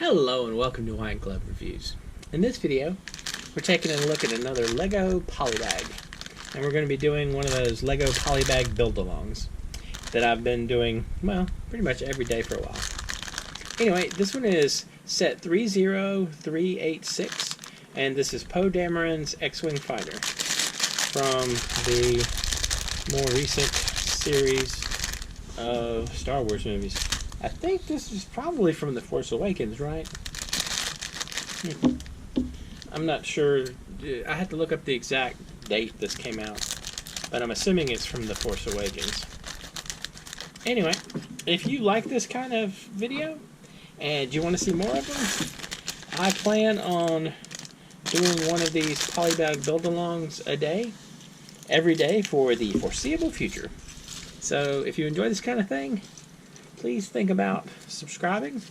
Hello and welcome to Wine Club Reviews. In this video, we're taking a look at another Lego Polybag. And we're going to be doing one of those Lego Polybag build-alongs that I've been doing, well, pretty much every day for a while. Anyway, this one is set 30386, and this is Poe Dameron's X-Wing Fighter from the more recent series of Star Wars movies. I think this is probably from The Force Awakens, right? I'm not sure. I had to look up the exact date this came out, but I'm assuming it's from The Force Awakens. Anyway, if you like this kind of video and you want to see more of them, I plan on doing one of these Polybag build-alongs a day, every day for the foreseeable future. So if you enjoy this kind of thing, please think about subscribing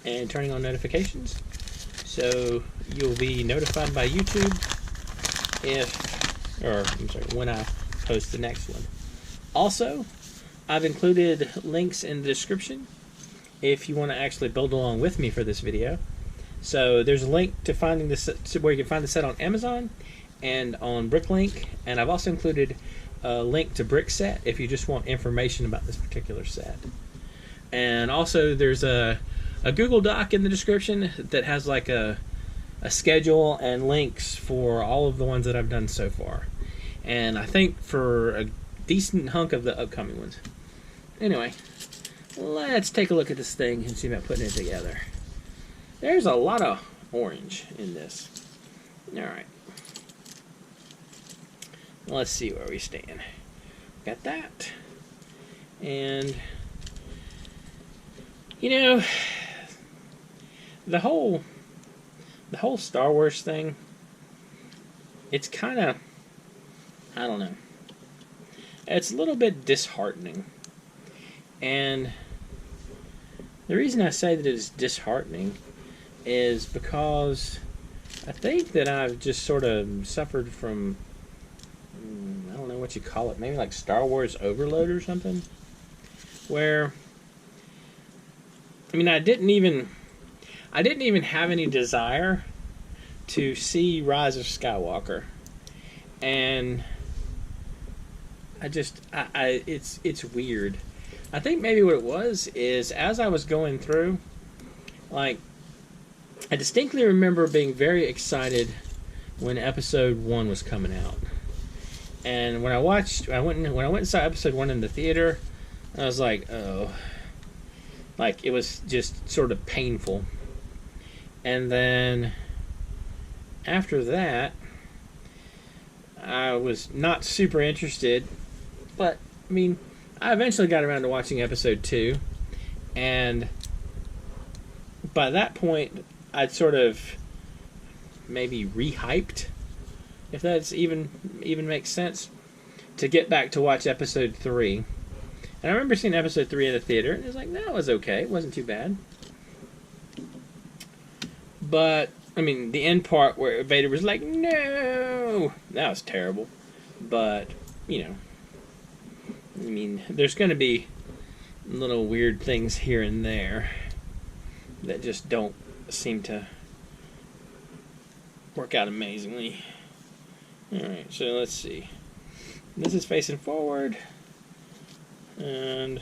and turning on notifications so you'll be notified by YouTube when I post the next one. Also, I've included links in the description if you want to actually build along with me for this video. So there's a link to finding this, where you can find the set on Amazon and on Bricklink, and I've also included a link to Brickset if you just want information about this particular set. And also there's a Google Doc in the description that has like a schedule and links for all of the ones that I've done so far, and I think for a decent hunk of the upcoming ones. Anyway, let's take a look at this thing and see about putting it together. There's a lot of orange in this. Alright, let's see where we stand. Got that. And you know, the whole Star Wars thing, it's kind of, I don't know, it's a little bit disheartening. And the reason I say that it's disheartening is because I think that I've just sort of suffered from, I don't know what you call it, maybe like Star Wars overload or something, where, I mean, I didn't even have any desire to see Rise of Skywalker, and it's weird. I think maybe what it was is, as I was going through, like, I distinctly remember being very excited when Episode 1 was coming out. And when I went and saw Episode 1 in the theater, I was like, oh, like, it was just sort of painful. And then after that, I was not super interested, but I mean, I eventually got around to watching Episode 2, and by that point I'd sort of maybe rehyped, if that's even makes sense, to get back to watch Episode 3. And I remember seeing Episode 3 in the theater, and it was like, that was okay, it wasn't too bad. But, I mean, the end part where Vader was like, no! That was terrible. But, you know, I mean, there's going to be little weird things here and there that just don't seem to work out amazingly. Alright, so let's see. This is facing forward, and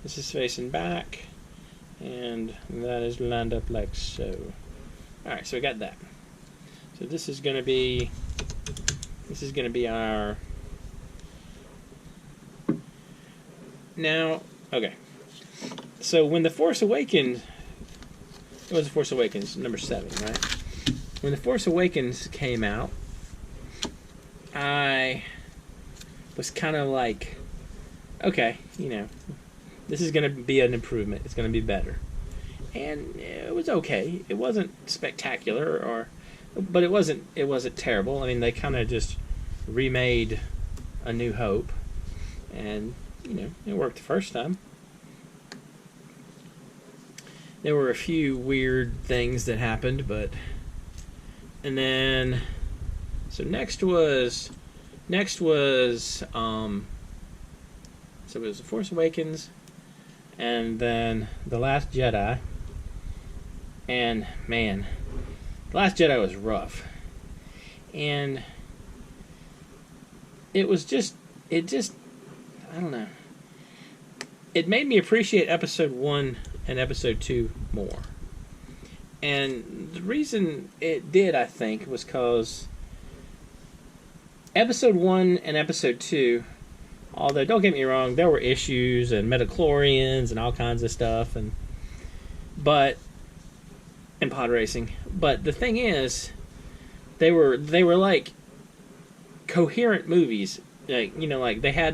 this is facing back, and that is lined up like so. Alright, so we got that. So this is gonna be our, now, okay. So when The Force Awakens, it was The Force Awakens, number 7, right? When The Force Awakens came out, I was kind of like, okay, you know, this is going to be an improvement. It's going to be better. And it was okay. It wasn't spectacular, but it wasn't terrible. I mean, they kind of just remade A New Hope, and you know, it worked the first time. There were a few weird things that happened, and then, so next was so it was The Force Awakens, and then The Last Jedi, And man, The Last Jedi was rough. And it just, I don't know. It made me appreciate Episode 1 and Episode 2 more. And the reason it did, I think, was because Episode 1 and Episode 2, although don't get me wrong, there were issues and midichlorians and all kinds of stuff, and pod racing. But the thing is, they were like coherent movies. Like, you know, like they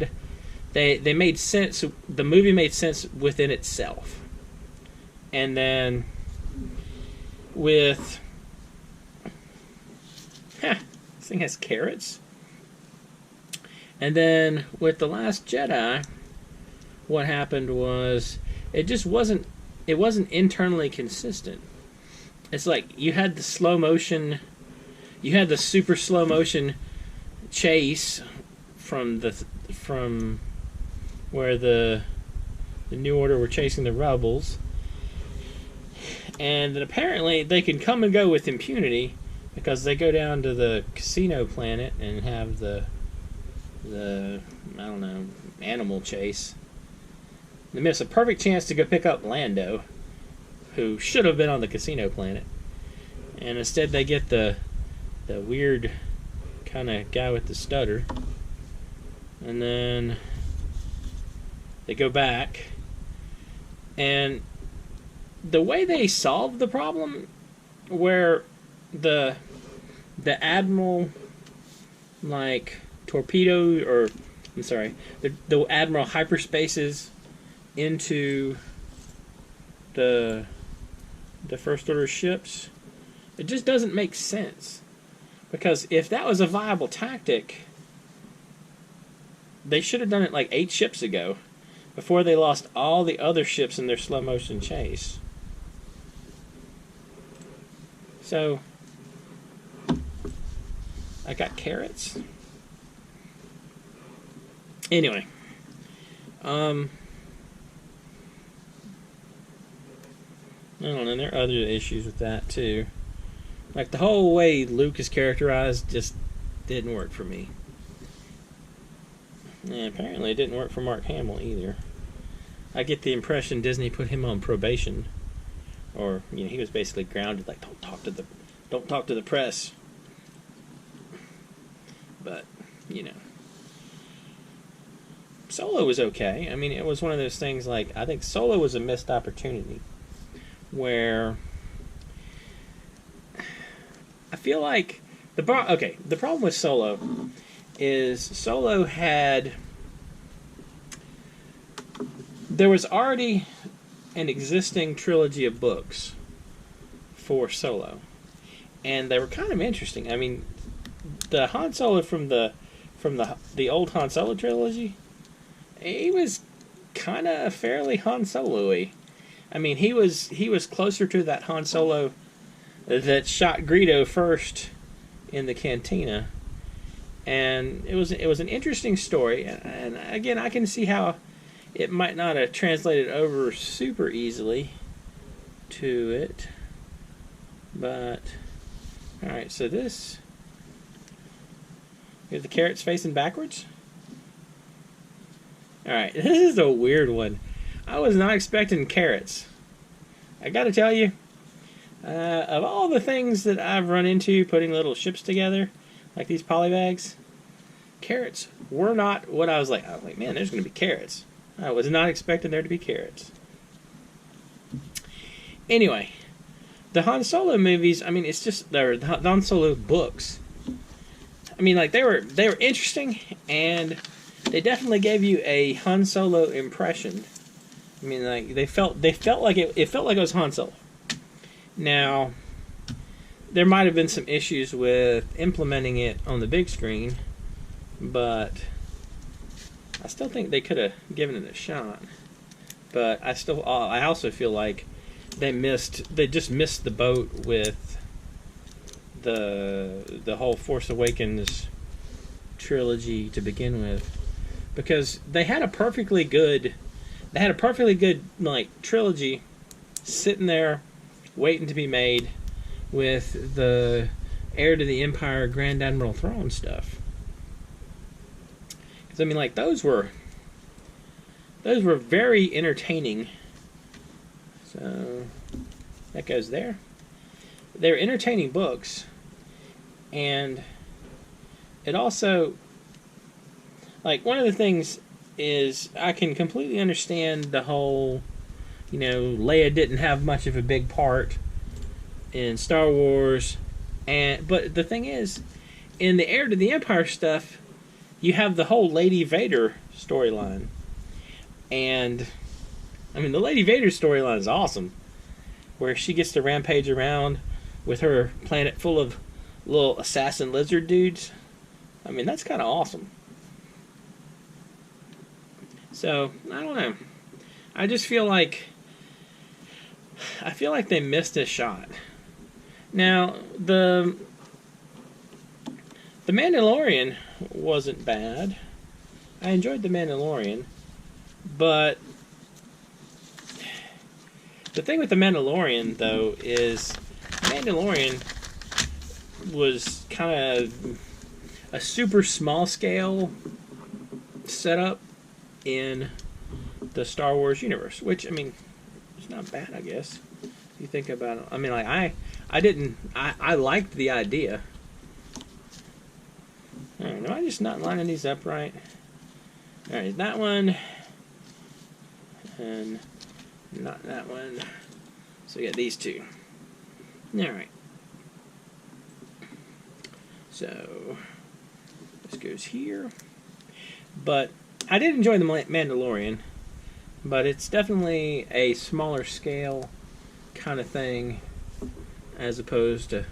made sense. The movie made sense within itself. And then with this thing has carrots. And then with The Last Jedi, what happened was it wasn't internally consistent. It's like you had the super slow motion chase from where the New Order were chasing the rebels, and then apparently they can come and go with impunity because they go down to the casino planet and have the I don't know, animal chase. They miss a perfect chance to go pick up Lando, who should have been on the casino planet, and instead they get the weird kind of guy with the stutter, and then they go back, and the way they solved the problem, where the admiral like torpedo, or I'm sorry, the admiral hyperspaces into the First Order ships, it just doesn't make sense. Because if that was a viable tactic, they should have done it like 8 ships ago, before they lost all the other ships in their slow motion chase. So I got carrots. Anyway, I don't know, there are other issues with that too. Like the whole way Luke is characterized just didn't work for me. And apparently it didn't work for Mark Hamill either. I get the impression Disney put him on probation, or he was basically grounded. Like, don't talk to the press. But Solo was okay. I mean, it was one of those things. Like, I think Solo was a missed opportunity, where I feel like the problem with Solo is there was already an existing trilogy of books for Solo, and they were kind of interesting. I mean, the Han Solo from the old Han Solo trilogy, he was kind of fairly Han Solo-y. I mean, he was closer to that Han Solo that shot Greedo first in the cantina, and it was an interesting story. And again, I can see how it might not have translated over super easily to it, but all right. So this, we have the carrots facing backwards. All right, this is a weird one. I was not expecting carrots. I gotta tell you, of all the things that I've run into putting little ships together, like these polybags, carrots were not what I was like. Man, there's gonna be carrots. I was not expecting there to be carrots. Anyway, the Han Solo movies, I mean, it's just the Han Solo books. I mean, like, they were interesting, and they definitely gave you a Han Solo impression. I mean, like, it felt like it was Han Solo. Now, there might have been some issues with implementing it on the big screen, but I still think they could have given it a shot. But I also feel like they just missed the boat with the whole Force Awakens trilogy to begin with, because they had a perfectly good like trilogy sitting there waiting to be made with the Heir to the Empire Grand Admiral Thrawn stuff. Because I mean, like, those were very entertaining. So that goes there. They're entertaining books, and it also, like, one of the things is I can completely understand the whole, you know, Leia didn't have much of a big part in Star Wars, but the thing is, in the Heir to the Empire stuff, you have the whole Lady Vader storyline, and I mean, the Lady Vader storyline is awesome, where she gets to rampage around with her planet full of little assassin lizard dudes. I mean, that's kind of awesome. So, I don't know. I just feel like they missed a shot. Now, the Mandalorian wasn't bad. I enjoyed The Mandalorian, but the thing with The Mandalorian, though, is Mandalorian was kind of a super small scale setup in the Star Wars universe, which, I mean, it's not bad, I guess, if you think about it. I mean, like, I liked the idea. Alright, am I just not lining these up right? Alright, that one, and not that one. So we got these two. Alright. So this goes here. But I did enjoy The Mandalorian, but it's definitely a smaller scale kind of thing as opposed to...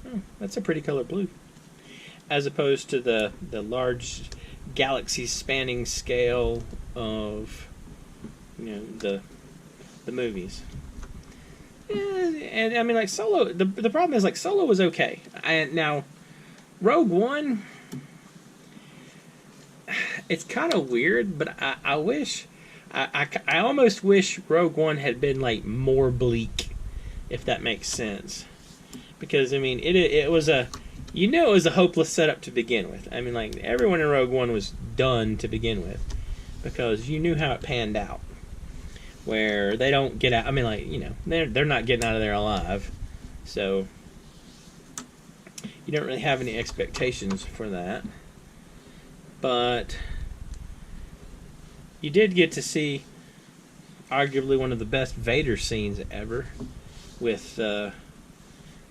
Oh, that's a pretty color blue. As opposed to the large galaxy-spanning scale of, you know, the movies. And I mean, like, Solo, the problem is, like, Solo was okay. Now, Rogue One, it's kind of weird, but I wish, I almost wish Rogue One had been, like, more bleak, if that makes sense. Because, I mean, it was a, you know, it was a hopeless setup to begin with. I mean, like, everyone in Rogue One was done to begin with, because you knew how it panned out. Where they don't get out. I mean, like, you know, they're not getting out of there alive, so you don't really have any expectations for that. But you did get to see arguably one of the best Vader scenes ever, with the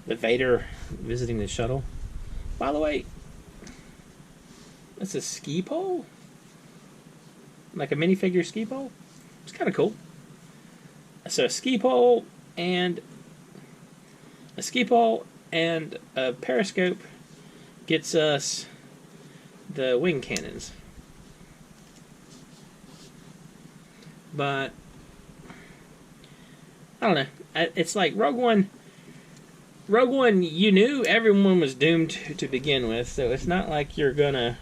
Vader visiting the shuttle. By the way, that's a ski pole, like a minifigure ski pole. It's kind of cool. So a ski pole and a periscope gets us the wing cannons. But I don't know. It's like Rogue One. Rogue One, you knew everyone was doomed to begin with, so it's not like you're gonna,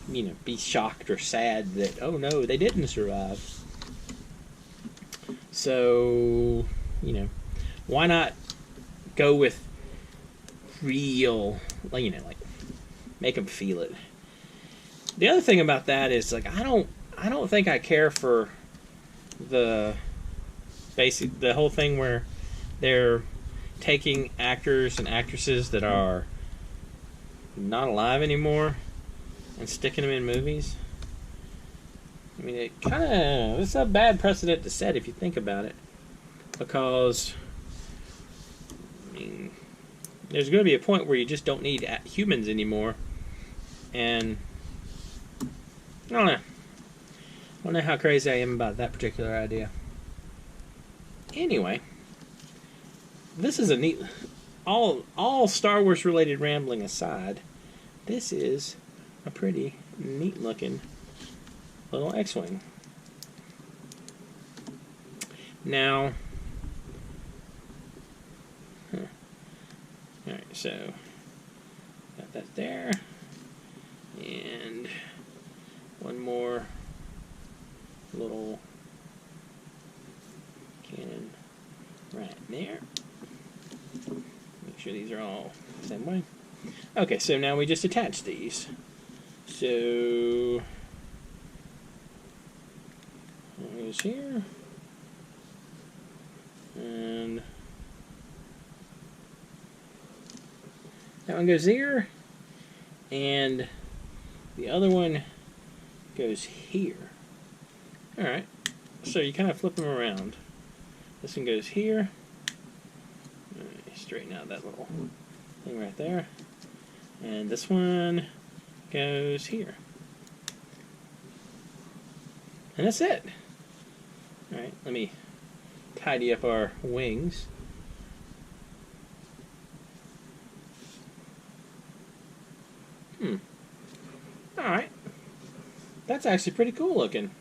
you know, be shocked or sad that, oh no, they didn't survive. So, you know, why not go with real, like, you know, like, make them feel it. The other thing about that is, like, I don't think I care for the whole thing where they're taking actors and actresses that are not alive anymore and sticking them in movies. I mean, it's a bad precedent to set if you think about it, because, I mean, there's going to be a point where you just don't need humans anymore, and I don't know how crazy I am about that particular idea. Anyway, this is a neat, all Star Wars related rambling aside, this is a pretty neat looking little X-Wing. Now, alright, so got that there, and one more little cannon right Right there. Make sure these are all the same way. Okay, so now we just attach these. So one goes here, and that one goes here, and the other one goes here. Alright, so you kind of flip them around. This one goes here. Straighten out that little thing right there. And this one goes here. And that's it. Alright, let me tidy up our wings. Alright. That's actually pretty cool looking.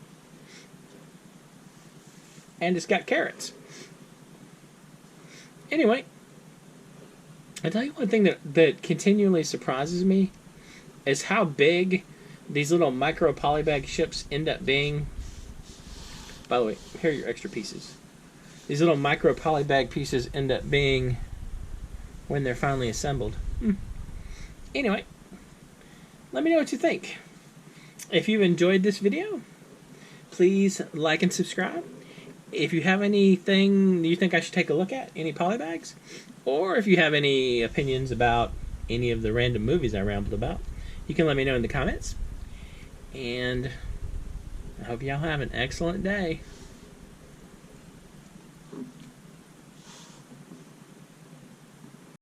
And it's got carrots. Anyway, I tell you one thing that continually surprises me is how big these little micro polybag ships end up being. By the way, here are your extra pieces. These little micro polybag pieces end up being when they're finally assembled. Anyway, let me know what you think. If you've enjoyed this video, please like and subscribe. If you have anything you think I should take a look at, any polybags, or if you have any opinions about any of the random movies I rambled about, you can let me know in the comments. And I hope y'all have an excellent day.